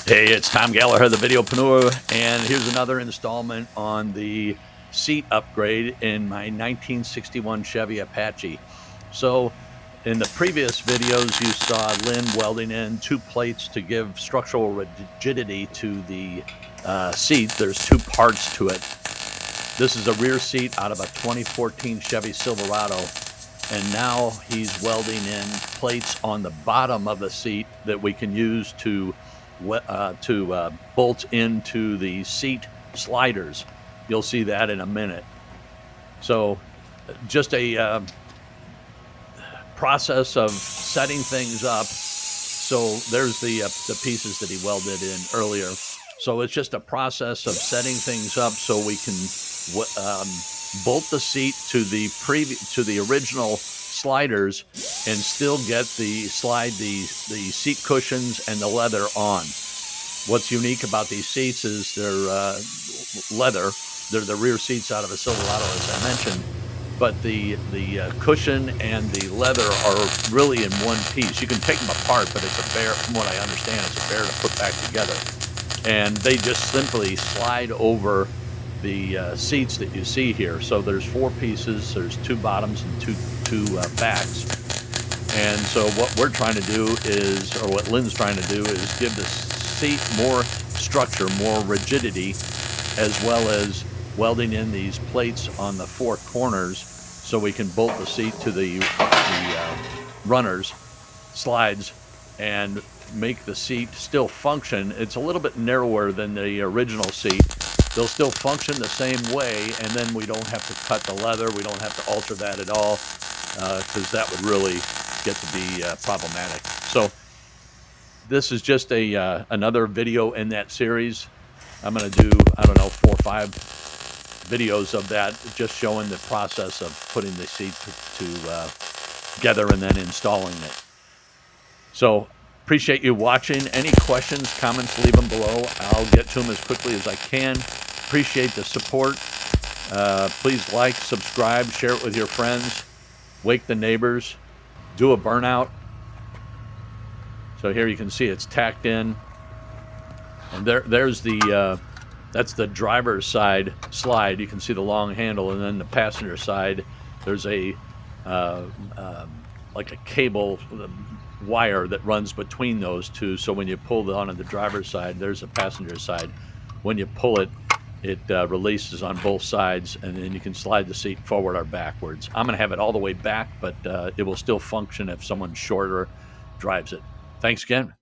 Hey, it's Tom Gallagher, the Videopreneur, and here's another installment on the seat upgrade in my 1961 Chevy Apache. So, in the previous videos, you saw Lynn welding in two plates to give structural rigidity to the seat. There's two parts to it. This is a rear seat out of a 2014 Chevy Silverado, and now he's welding in plates on the bottom of the seat that we can use to bolt into the seat sliders. You'll see that in a minute. So, just a process of setting things up. So there's the pieces that he welded in earlier. So it's just a process of setting things up so we can bolt the seat to the original sliders and still get the seat cushions and the leather on. What's unique about these seats is they're leather. They're the rear seats out of a Silverado, as I mentioned. But the cushion and the leather are really in one piece. You can take them apart, but it's a bear, from what I understand, it's a bear to put back together. And they just simply slide over the seats that you see here. So there's four pieces. There's two bottoms and two backs. And so what we're trying to do is, or what Lynn's trying to do, is give the seat more structure, more rigidity, as well as welding in these plates on the four corners so we can bolt the seat to the runners, slides, and make the seat still function. It's a little bit narrower than the original seat. They'll still function the same way, and then we don't have to cut the leather. We don't have to alter that at all, because that would really get to be problematic. So this is just another video in that series. I'm going to do, I don't know, 4 or 5 videos of that, just showing the process of putting the seat together and then installing it. So appreciate you watching. Any questions, comments, leave them below. I'll get to them as quickly as I can. Appreciate the support. Please like, subscribe, share it with your friends, wake the neighbors, do a burnout. So here you can see it's tacked in, and there's the that's the driver's side slide. You can see the long handle, and then the passenger side, there's a like a cable wire that runs between those two. So when you pull it onto the driver's side, there's a passenger side. When you pull it, it releases on both sides, and then you can slide the seat forward or backwards. I'm going to have it all the way back, but it will still function if someone shorter drives it. Thanks again.